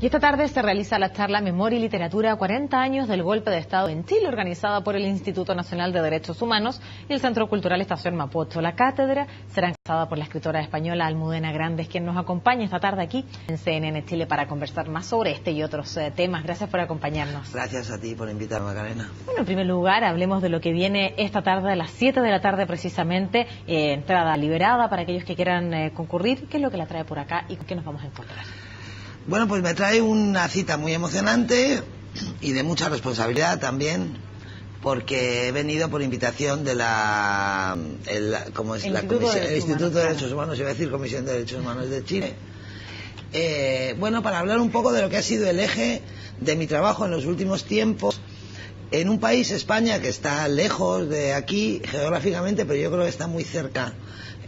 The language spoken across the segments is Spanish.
Y esta tarde se realiza la charla Memoria y Literatura 40 años del golpe de Estado en Chile, organizada por el Instituto Nacional de Derechos Humanos y el Centro Cultural Estación Mapocho. La cátedra será encabezada por la escritora española Almudena Grandes, quien nos acompaña esta tarde aquí en CNN Chile para conversar más sobre este y otros temas. Gracias por acompañarnos. Gracias a ti por invitarme, Macarena. Bueno, en primer lugar, hablemos de lo que viene esta tarde a las 7 de la tarde precisamente, entrada liberada para aquellos que quieran concurrir. ¿Qué es lo que la trae por acá y con qué nos vamos a encontrar? Bueno, pues me trae una cita muy emocionante y de mucha responsabilidad también, porque he venido por invitación de el Instituto de Derechos Humanos, iba a decir Comisión de Derechos Humanos de Chile. Bueno, para hablar un poco de lo que ha sido el eje de mi trabajo en los últimos tiempos, en un país, España, que está lejos de aquí geográficamente, pero yo creo que está muy cerca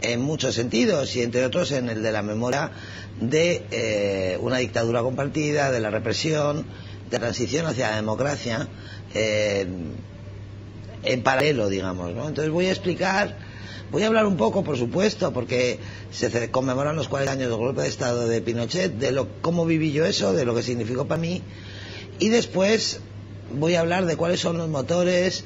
en muchos sentidos, y entre otros en el de la memoria de una dictadura compartida, de la represión, de transición hacia la democracia, en paralelo, digamos, ¿no? Entonces voy a hablar un poco, por supuesto, porque se conmemoran los 40 años del golpe de Estado de Pinochet, de cómo viví yo eso, de lo que significó para mí, y después voy a hablar de cuáles son los motores,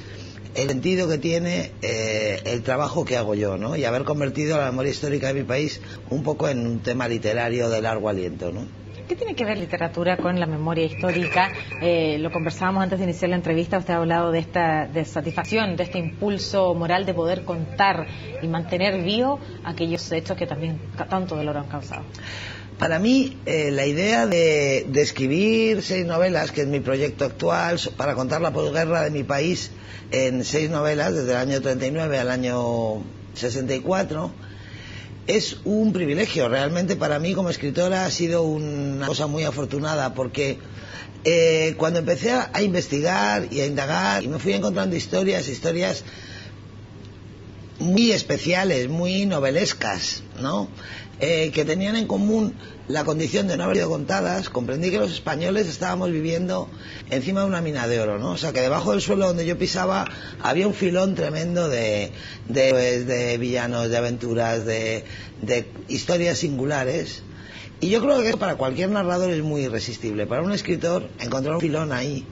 el sentido que tiene el trabajo que hago yo, ¿no? Y haber convertido la memoria histórica de mi país un poco en un tema literario de largo aliento, ¿no? ¿Qué tiene que ver literatura con la memoria histórica? Lo conversábamos antes de iniciar la entrevista. Usted ha hablado de esta satisfacción, de este impulso moral de poder contar y mantener vivo aquellos hechos que también tanto dolor han causado. Para mí, la idea de escribir 6 novelas, que es mi proyecto actual, para contar la posguerra de mi país en 6 novelas, desde el año 39 al año 64, es un privilegio. Realmente para mí como escritora ha sido una cosa muy afortunada, porque cuando empecé a investigar y a indagar, y me fui encontrando historias muy especiales, muy novelescas, ¿no? Que tenían en común la condición de no haber sido contadas. Comprendí que los españoles estábamos viviendo encima de una mina de oro, ¿no? O sea, que debajo del suelo donde yo pisaba había un filón tremendo de villanos, de aventuras, de historias singulares. Y yo creo que para cualquier narrador es muy irresistible. Para un escritor, encontrar un filón ahí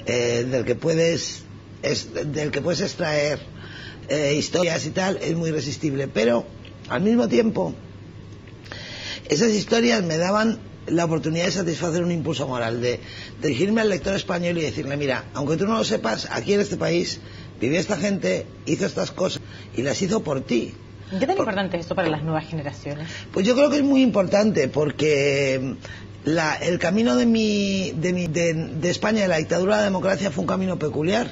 del que puedes extraer historias y tal, es muy irresistible. Pero al mismo tiempo, esas historias me daban la oportunidad de satisfacer un impulso moral, de dirigirme al lector español y decirle: mira, aunque tú no lo sepas, aquí en este país vivió esta gente, hizo estas cosas y las hizo por ti. ¿Qué tan importante es esto para las nuevas generaciones? Pues yo creo que es muy importante, porque el camino de España, de la dictadura a la democracia, fue un camino peculiar.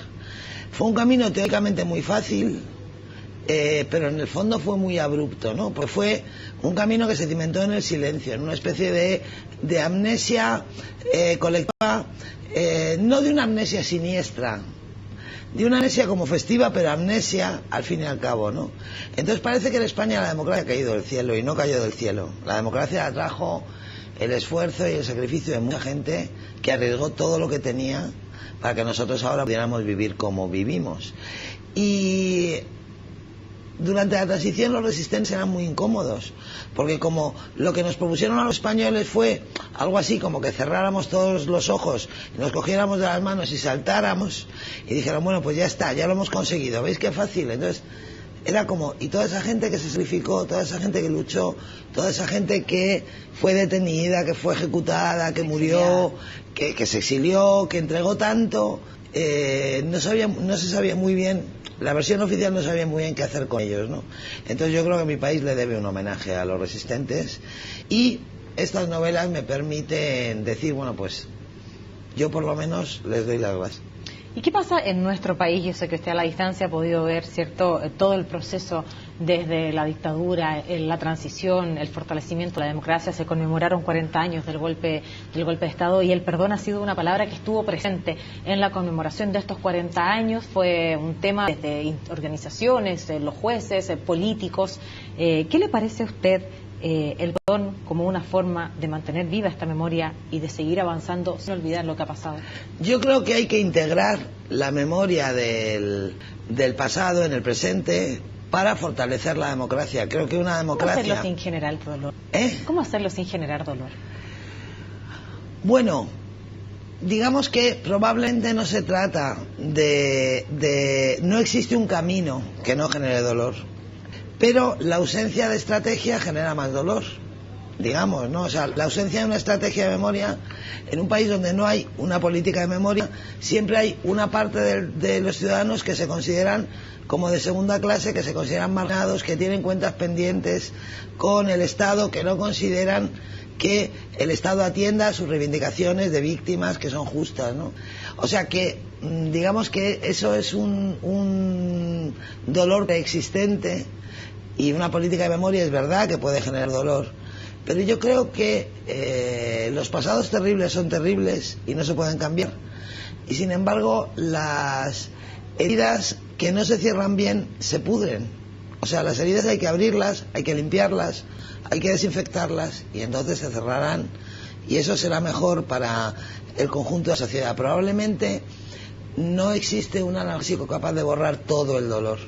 Fue un camino teóricamente muy fácil, pero en el fondo fue muy abrupto, ¿no? Pues fue un camino que se cimentó en el silencio, en una especie de amnesia colectiva, no de una amnesia siniestra, de una amnesia como festiva, pero amnesia al fin y al cabo, ¿no? Entonces parece que en España la democracia ha caído del cielo, y no cayó del cielo. La democracia la trajo el esfuerzo y el sacrificio de mucha gente que arriesgó todo lo que tenía para que nosotros ahora pudiéramos vivir como vivimos. Y durante la transición los resistentes eran muy incómodos, porque como lo que nos propusieron a los españoles fue algo así como que cerráramos todos los ojos, nos cogiéramos de las manos y saltáramos, y dijeron: bueno, pues ya está, ya lo hemos conseguido, ¿veis qué fácil? Entonces era como, y toda esa gente que se sacrificó, toda esa gente que luchó, toda esa gente que fue detenida, que fue ejecutada, que murió, que se exilió, que entregó tanto, no se sabía muy bien, la versión oficial no sabía muy bien qué hacer con ellos, ¿no? Entonces yo creo que mi país le debe un homenaje a los resistentes, y estas novelas me permiten decir: bueno, pues yo por lo menos les doy las gracias. ¿Y qué pasa en nuestro país? Yo sé que usted a la distancia ha podido ver, ¿cierto?, todo el proceso desde la dictadura, la transición, el fortalecimiento de la democracia. Se conmemoraron 40 años del golpe de Estado, y el perdón ha sido una palabra que estuvo presente en la conmemoración de estos 40 años. Fue un tema desde organizaciones, los jueces, políticos. ¿Qué le parece a usted el perdón como una forma de mantener viva esta memoria y de seguir avanzando sin olvidar lo que ha pasado? Yo creo que hay que integrar la memoria del pasado en el presente para fortalecer la democracia. Creo que una democracia... ¿Cómo hacerlo sin generar dolor? ¿Eh? ¿Cómo hacerlo sin generar dolor? Bueno, digamos que probablemente no se trata no existe un camino que no genere dolor, pero la ausencia de estrategia genera más dolor, digamos, ¿no? O sea, la ausencia de una estrategia de memoria en un país donde no hay una política de memoria, siempre hay una parte de los ciudadanos que se consideran como de segunda clase, que se consideran marginados, que tienen cuentas pendientes con el Estado, que no consideran que el Estado atienda a sus reivindicaciones de víctimas que son justas, ¿no? O sea que, digamos que eso es un dolor preexistente, y una política de memoria es verdad que puede generar dolor, pero yo creo que los pasados terribles son terribles y no se pueden cambiar, y sin embargo las heridas que no se cierran bien se pudren. O sea, las heridas hay que abrirlas, hay que limpiarlas, hay que desinfectarlas, y entonces se cerrarán, y eso será mejor para el conjunto de la sociedad. Probablemente no existe un analgésico capaz de borrar todo el dolor,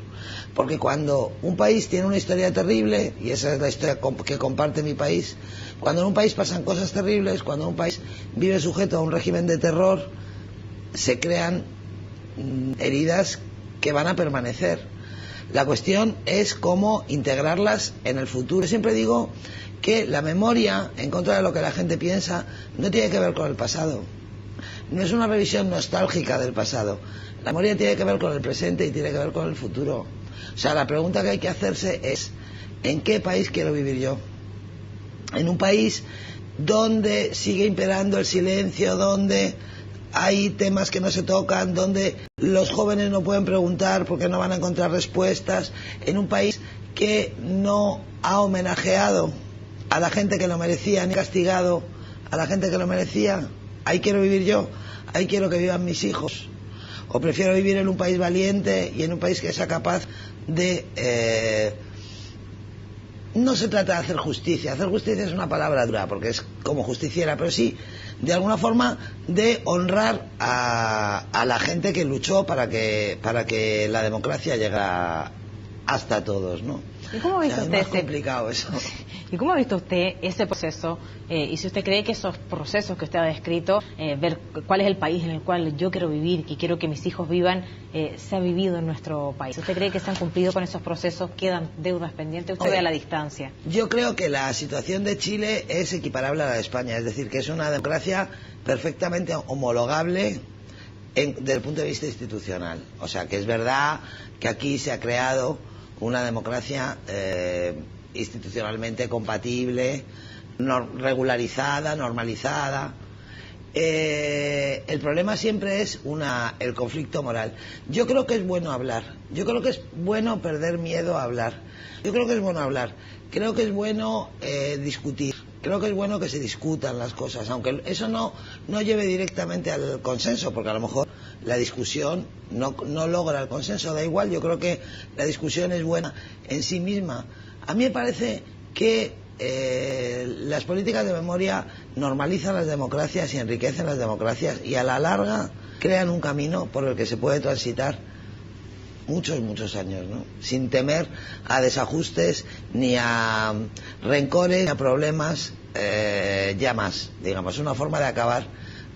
porque cuando un país tiene una historia terrible, y esa es la historia que comparte mi país, cuando en un país pasan cosas terribles, cuando un país vive sujeto a un régimen de terror, se crean heridas que van a permanecer. La cuestión es cómo integrarlas en el futuro. Yo siempre digo que la memoria, en contra de lo que la gente piensa, no tiene que ver con el pasado. No es una revisión nostálgica del pasado. La memoria tiene que ver con el presente y tiene que ver con el futuro. O sea, la pregunta que hay que hacerse es: ¿en qué país quiero vivir yo? En un país donde sigue imperando el silencio, donde hay temas que no se tocan, donde los jóvenes no pueden preguntar porque no van a encontrar respuestas, en un país que no ha homenajeado a la gente que lo merecía, ni castigado a la gente que lo merecía. Ahí quiero vivir yo, ahí quiero que vivan mis hijos. O prefiero vivir en un país valiente y en un país que sea capaz de... no se trata de hacer justicia es una palabra dura porque es como justiciera, pero sí de alguna forma de honrar a la gente que luchó para que la democracia llegara hasta todos, ¿no? ¿Y cómo ha visto usted es complicado eso? ¿Y cómo ha visto usted ese proceso? Y si usted cree que esos procesos que usted ha descrito, ver cuál es el país en el cual yo quiero vivir, que quiero que mis hijos vivan, se ha vivido en nuestro país. ¿Usted cree que se han cumplido con esos procesos? ¿Quedan deudas pendientes? ¿Usted ve a la distancia? Yo creo que la situación de Chile es equiparable a la de España, es decir, que es una democracia perfectamente homologable desde el punto de vista institucional. O sea, que es verdad que aquí se ha creado una democracia institucionalmente compatible, regularizada, normalizada. El problema siempre es el conflicto moral. Yo creo que es bueno hablar, yo creo que es bueno perder miedo a hablar, yo creo que es bueno hablar, creo que es bueno discutir, creo que es bueno que se discutan las cosas, aunque eso no lleve directamente al consenso, porque a lo mejor la discusión no logra el consenso, da igual. Yo creo que la discusión es buena en sí misma. A mí me parece que las políticas de memoria normalizan las democracias y enriquecen las democracias, y a la larga crean un camino por el que se puede transitar muchos años, ¿no? Sin temer a desajustes, ni a rencores, ni a problemas ya más, digamos. Es una forma de acabar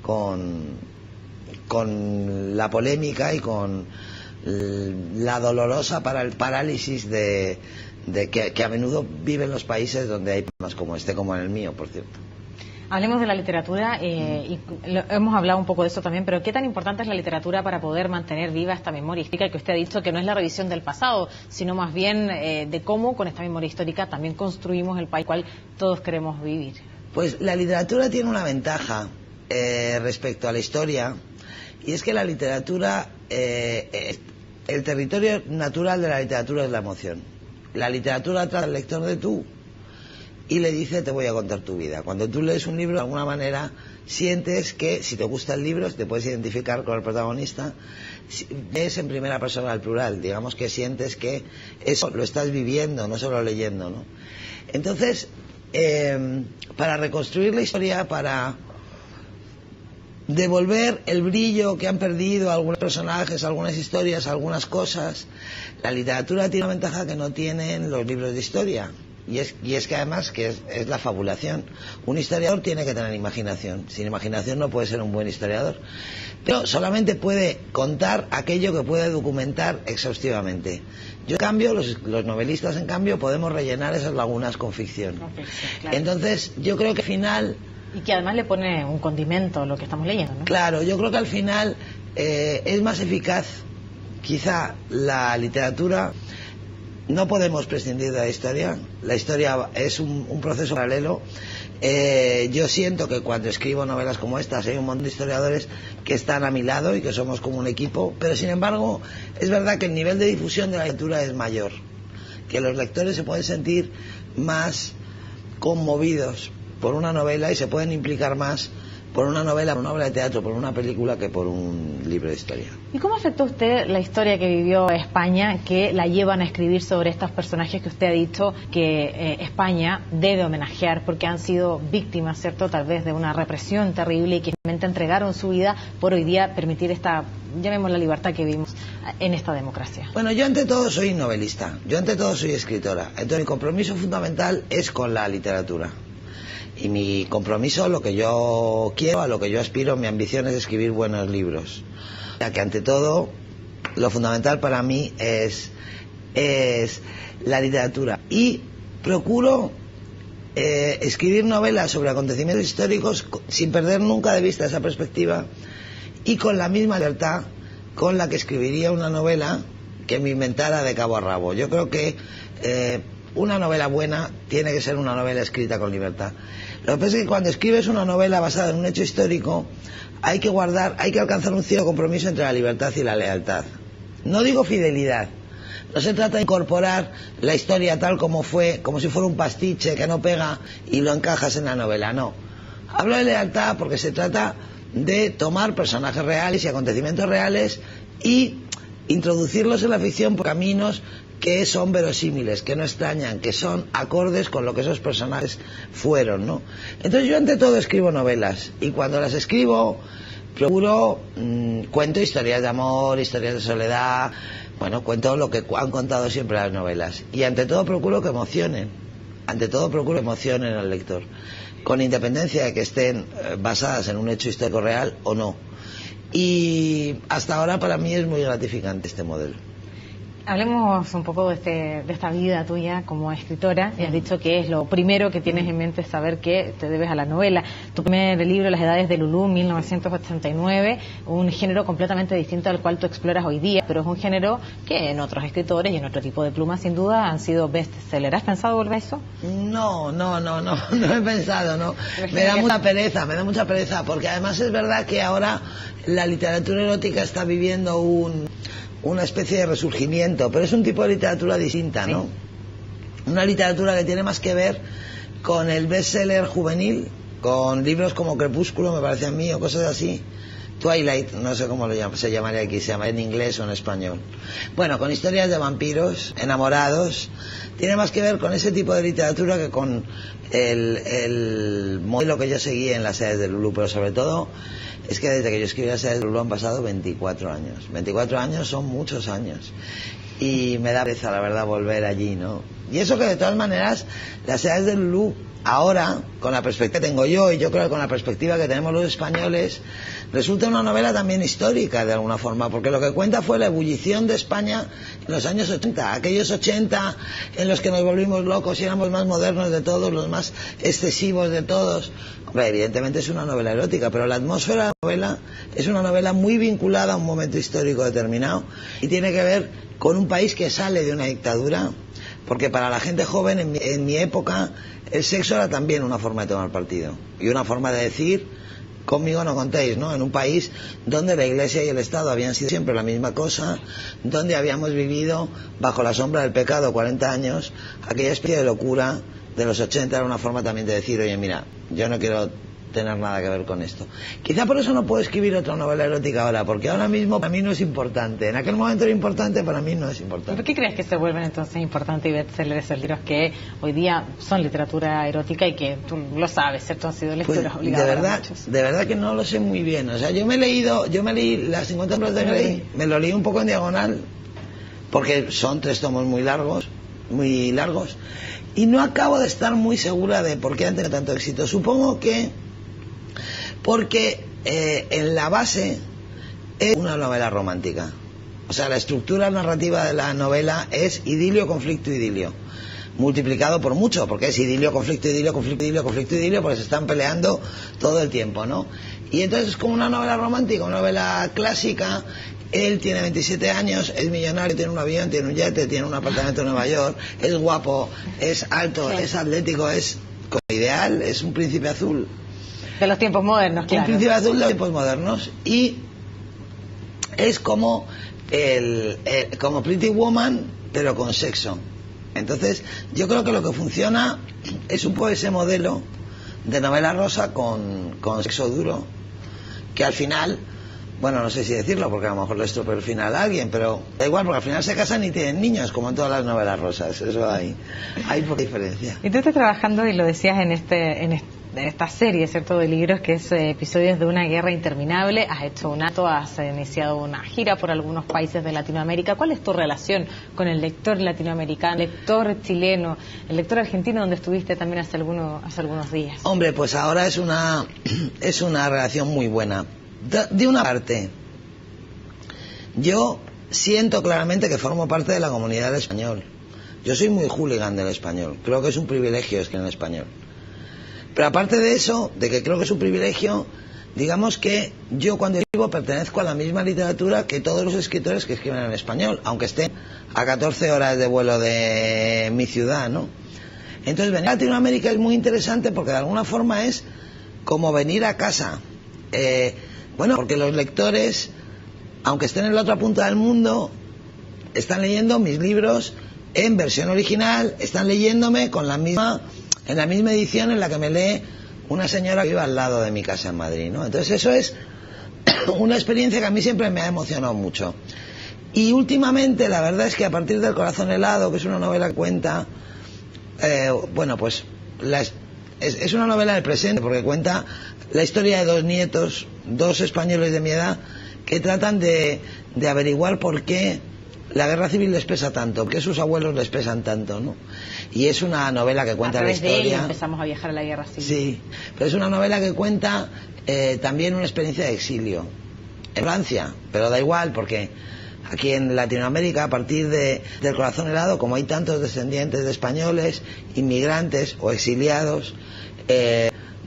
con la polémica y con la dolorosa parálisis que a menudo viven los países donde hay problemas como este, como en el mío, por cierto. Hablemos de la literatura, y hemos hablado un poco de eso también, pero ¿qué tan importante es la literatura para poder mantener viva esta memoria histórica que usted ha dicho que no es la revisión del pasado, sino más bien de cómo con esta memoria histórica también construimos el país cual todos queremos vivir? Pues la literatura tiene una ventaja respecto a la historia, y es que la literatura, el territorio natural de la literatura es la emoción. La literatura trata al lector de tú y le dice: te voy a contar tu vida. Cuando tú lees un libro, de alguna manera sientes que, si te gusta el libro, te puedes identificar con el protagonista. Es en primera persona al plural, digamos que sientes que eso lo estás viviendo, no solo leyendo, ¿no? Entonces, para reconstruir la historia, para devolver el brillo que han perdido algunos personajes, algunas historias, algunas cosas, la literatura tiene una ventaja que no tienen los libros de historia, Y es que además que es la fabulación. Un historiador tiene que tener imaginación. Sin imaginación no puede ser un buen historiador. Pero solamente puede contar aquello que puede documentar exhaustivamente. Yo, en cambio, los novelistas, en cambio, podemos rellenar esas lagunas con ficción. Claro. Entonces, yo creo que al final... Y que además le pone un condimento a lo que estamos leyendo, ¿no? Claro, yo creo que al final es más eficaz, quizá, la literatura. No podemos prescindir de la historia. La historia es un proceso paralelo. Yo siento que cuando escribo novelas como estas hay un montón de historiadores que están a mi lado y que somos como un equipo, pero sin embargo es verdad que el nivel de difusión de la lectura es mayor, que los lectores se pueden sentir más conmovidos por una novela y se pueden implicar más por una novela, por una obra de teatro, por una película que por un libro de historia. ¿Y cómo afectó usted la historia que vivió España, que la llevan a escribir sobre estos personajes que usted ha dicho que España debe homenajear porque han sido víctimas, ¿cierto?, tal vez de una represión terrible y que realmente entregaron su vida por hoy día permitir esta, llamémosla, libertad que vivimos en esta democracia? Bueno, yo ante todo soy novelista, yo ante todo soy escritora, entonces mi compromiso fundamental es con la literatura. Y mi compromiso, lo que yo quiero, a lo que yo aspiro, mi ambición es escribir buenos libros. Ya que ante todo, lo fundamental para mí es la literatura. Y procuro escribir novelas sobre acontecimientos históricos sin perder nunca de vista esa perspectiva y con la misma libertad con la que escribiría una novela que me inventara de cabo a rabo. Yo creo que una novela buena tiene que ser una novela escrita con libertad. Lo que pasa es que cuando escribes una novela basada en un hecho histórico hay que alcanzar un cierto compromiso entre la libertad y la lealtad. No digo fidelidad. No se trata de incorporar la historia tal como fue, como si fuera un pastiche que no pega y lo encajas en la novela, no. Hablo de lealtad porque se trata de tomar personajes reales y acontecimientos reales y introducirlos en la ficción por caminos que son verosímiles, que no extrañan, que son acordes con lo que esos personajes fueron, ¿no? Entonces yo ante todo escribo novelas y cuando las escribo procuro cuento historias de amor, historias de soledad, bueno, cuento lo que han contado siempre las novelas y ante todo procuro que emocionen, al lector, con independencia de que estén basadas en un hecho histórico real o no. Y hasta ahora para mí es muy gratificante este modelo. Hablemos un poco de esta vida tuya como escritora. Y has dicho que es lo primero que tienes en mente, saber que te debes a la novela. Tu primer libro, Las Edades de Lulú, 1989, un género completamente distinto al cual tú exploras hoy día, pero es un género que en otros escritores y en otro tipo de plumas, sin duda, han sido bestseller. ¿Has pensado volver a eso? No he pensado, no. Me da mucha pereza, porque además es verdad que ahora la literatura erótica está viviendo una especie de resurgimiento, pero es un tipo de literatura distinta, ¿no? Sí. Una literatura que tiene más que ver con el bestseller juvenil, con libros como Crepúsculo, me parece a mí, o cosas así. Twilight, no sé cómo se llamaría aquí, se llama en inglés o en español. Bueno, con historias de vampiros, enamorados, tiene más que ver con ese tipo de literatura que con el modelo que yo seguí en Las Edades de Lulú, pero sobre todo es que desde que yo escribí Las Edades de Lulú han pasado 24 años. 24 años son muchos años. Y me da pereza, la verdad, volver allí, ¿no? Y eso que de todas maneras, Las Edades de Lulú, ahora, con la perspectiva que tengo yo, y yo creo que con la perspectiva que tenemos los españoles, resulta una novela también histórica, de alguna forma, porque lo que cuenta fue la ebullición de España en los años 80, aquellos 80 en los que nos volvimos locos y éramos más modernos de todos, los más excesivos de todos. Hombre, evidentemente es una novela erótica, pero la atmósfera de la novela es una novela muy vinculada a un momento histórico determinado y tiene que ver con un país que sale de una dictadura, porque para la gente joven, en mi época, el sexo era también una forma de tomar partido y una forma de decir: conmigo no contéis, ¿no? En un país donde la Iglesia y el Estado habían sido siempre la misma cosa, donde habíamos vivido bajo la sombra del pecado 40 años, aquella especie de locura de los 80 era una forma también de decir: oye, mira, yo no quiero tener nada que ver con esto. Quizá por eso no puedo escribir otra novela erótica ahora, porque ahora mismo para mí no es importante. En aquel momento era importante, para mí no es importante. ¿Por qué crees que se vuelven entonces importantes y bestsellers esos libros que hoy día son literatura erótica y que tú lo sabes, ¿cierto? Han sido lecturas obligadas para muchos. De verdad que no lo sé muy bien. O sea, yo me leí Las 50 sombras de Grey, me lo leí un poco en diagonal, porque son 3 tomos muy largos, y no acabo de estar muy segura de por qué han tenido tanto éxito. Supongo que porque en la base es una novela romántica. O sea, la estructura narrativa de la novela es idilio, conflicto, idilio. Multiplicado por mucho, porque es idilio, conflicto, idilio, conflicto, idilio, conflicto, idilio, porque se están peleando todo el tiempo, ¿no? Y entonces es como una novela romántica, una novela clásica. Él tiene 27 años, es millonario, tiene un avión, tiene un yate, tiene un apartamento en Nueva York, es guapo, es alto, es atlético, es ideal, es un príncipe azul. De los tiempos modernos, claro. Un príncipe azul de los tiempos modernos. Y es como como Pretty Woman, pero con sexo. Entonces, yo creo que lo que funciona es un poco ese modelo de novela rosa con sexo duro, que al final, bueno, no sé si decirlo porque a lo mejor le estropeo el final a alguien, pero da igual, porque al final se casan y tienen niños, como en todas las novelas rosas. Eso hay poca diferencia. Y tú estás trabajando, y lo decías en esta serie, ¿cierto?, de libros, que es Episodios de una guerra interminable. Has hecho un acto, has iniciado una gira por algunos países de Latinoamérica. ¿Cuál es tu relación con el lector latinoamericano, el lector chileno, el lector argentino, donde estuviste también hace algunos días? Hombre, pues ahora es una relación muy buena. De una parte, yo siento claramente que formo parte de la comunidad del español. Yo soy muy hooligan del español. Creo que es un privilegio escribir en español. Pero aparte de eso, de que creo que es un privilegio, digamos que yo cuando escribo pertenezco a la misma literatura que todos los escritores que escriben en español, aunque estén a 14 horas de vuelo de mi ciudad, ¿no? Entonces venir a Latinoamérica es muy interesante porque de alguna forma es como venir a casa. Bueno, porque los lectores, aunque estén en la otra punta del mundo, están leyendo mis libros en versión original, están leyéndome en la misma edición en la que me lee una señora que vive al lado de mi casa en Madrid, ¿no? Entonces eso es una experiencia que a mí siempre me ha emocionado mucho. Y últimamente la verdad es que a partir del Corazón helado, que es una novela que cuenta, bueno, pues es una novela del presente, porque cuenta la historia de dos nietos, dos españoles de mi edad, que tratan de averiguar por qué la guerra civil les pesa tanto, por qué sus abuelos les pesan tanto, ¿no? Y es una novela que cuenta la historia. A través de él empezamos a viajar a la guerra civil. Sí, pero es una novela que cuenta también una experiencia de exilio en Francia, pero da igual porque aquí en Latinoamérica, a partir del Corazón helado, como hay tantos descendientes de españoles, inmigrantes o exiliados,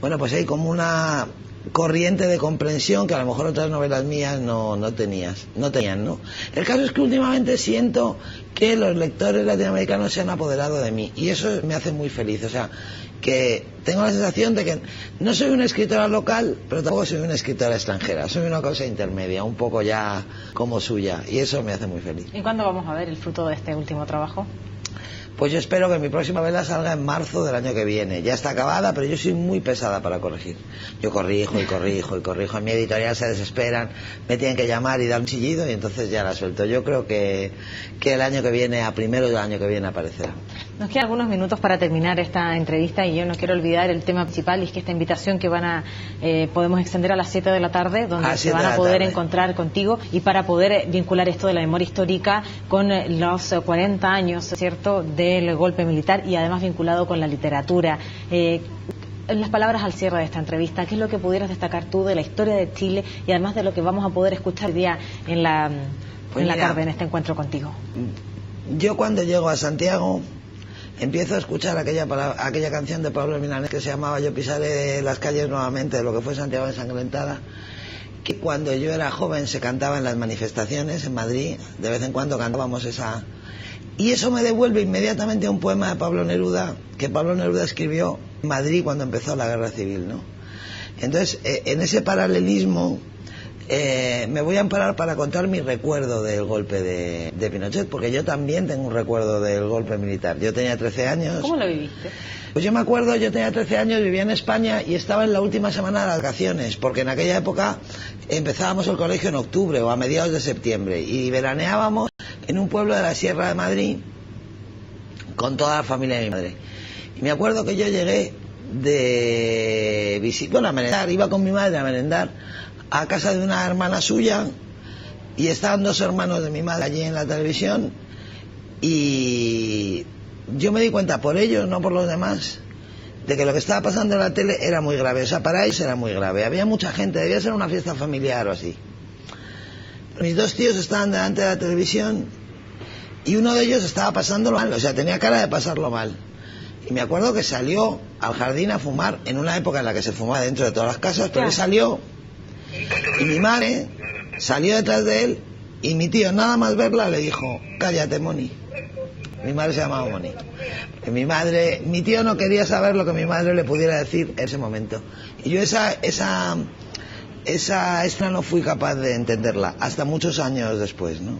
bueno, pues hay como una corriente de comprensión que a lo mejor otras novelas mías no tenían, ¿no? El caso es que últimamente siento que los lectores latinoamericanos se han apoderado de mí y eso me hace muy feliz. O sea, que tengo la sensación de que no soy una escritora local, pero tampoco soy una escritora extranjera. Soy una cosa intermedia, un poco ya como suya, y eso me hace muy feliz. ¿Y cuándo vamos a ver el fruto de este último trabajo? Pues yo espero que mi próxima novela salga en marzo del año que viene. Ya está acabada, pero yo soy muy pesada para corregir. Yo corrijo y corrijo y corrijo. En mi editorial se desesperan, me tienen que llamar y dar un chillido y entonces ya la suelto. Yo creo que el año que viene, a primero del año que viene, aparecerá. Nos quedan algunos minutos para terminar esta entrevista y yo no quiero olvidar el tema principal, y es que esta invitación que podemos extender a las 7 de la tarde, donde se van a poder encontrar contigo y para poder vincular esto de la memoria histórica con los 40 años, ¿cierto?, del golpe militar y además vinculado con la literatura. Las palabras al cierre de esta entrevista, ¿qué es lo que pudieras destacar tú de la historia de Chile y además de lo que vamos a poder escuchar hoy día en la tarde, en este encuentro contigo? Yo cuando llego a Santiago empiezo a escuchar aquella canción de Pablo Milanés que se llamaba Yo pisaré las calles nuevamente, de lo que fue Santiago ensangrentada, que cuando yo era joven se cantaba en las manifestaciones en Madrid, de vez en cuando cantábamos esa. Y eso me devuelve inmediatamente a un poema de Pablo Neruda, que Pablo Neruda escribió en Madrid cuando empezó la guerra civil, ¿no? Entonces, en ese paralelismo, me voy a amparar para contar mi recuerdo del golpe de Pinochet, porque yo también tengo un recuerdo del golpe militar. Yo tenía 13 años. ¿Cómo lo viviste? Pues yo me acuerdo, yo tenía 13 años, vivía en España y estaba en la última semana de las vacaciones, porque en aquella época empezábamos el colegio en octubre o a mediados de septiembre y veraneábamos en un pueblo de la Sierra de Madrid con toda la familia de mi madre. Y me acuerdo que yo llegué a merendar, iba con mi madre a merendar a casa de una hermana suya y estaban dos hermanos de mi madre allí en la televisión y yo me di cuenta por ellos, no por los demás, de que lo que estaba pasando en la tele era muy grave. O sea, para ellos era muy grave. Había mucha gente, debía ser una fiesta familiar o así. Mis dos tíos estaban delante de la televisión y uno de ellos estaba pasándolo mal, o sea, tenía cara de pasarlo mal. Y me acuerdo que salió al jardín a fumar en una época en la que se fumaba dentro de todas las casas, pero él salió y mi madre salió detrás de él y mi tío, nada más verla, le dijo: cállate, Moni. Mi madre se llamaba Moni. Mi tío no quería saber lo que mi madre le pudiera decir en ese momento. Y yo esa escena no fui capaz de entenderla hasta muchos años después, ¿no?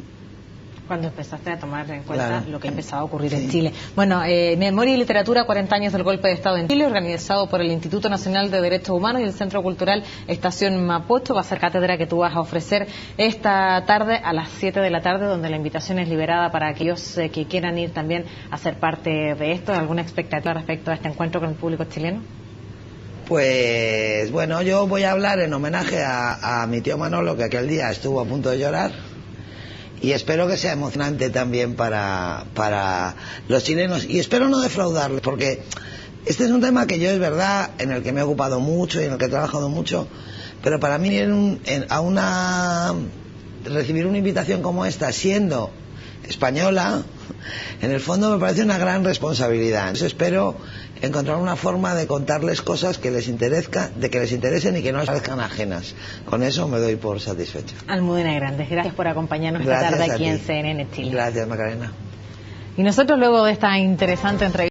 Cuando empezaste a tomar en cuenta Claro. lo que empezaba a ocurrir Sí. en Chile. Bueno, Memoria y Literatura, 40 años del golpe de Estado en Chile, organizado por el Instituto Nacional de Derechos Humanos y el Centro Cultural Estación Mapocho. Va a ser cátedra que tú vas a ofrecer esta tarde a las 7 de la tarde, donde la invitación es liberada para aquellos que quieran ir también a ser parte de esto. ¿Alguna expectativa respecto a este encuentro con el público chileno? Pues bueno, yo voy a hablar en homenaje a mi tío Manolo, que aquel día estuvo a punto de llorar, y espero que sea emocionante también para los chilenos, y espero no defraudarles, porque este es un tema que yo, es verdad, en el que me he ocupado mucho y en el que he trabajado mucho, pero para mí recibir una invitación como esta, siendo española, en el fondo me parece una gran responsabilidad. Entonces espero encontrar una forma de contarles cosas que les interesen y que no les parezcan ajenas. Con eso me doy por satisfecho. Almudena Grandes, gracias por acompañarnos esta tarde aquí en CNN Chile. Gracias, Macarena. Y nosotros, luego de esta interesante entrevista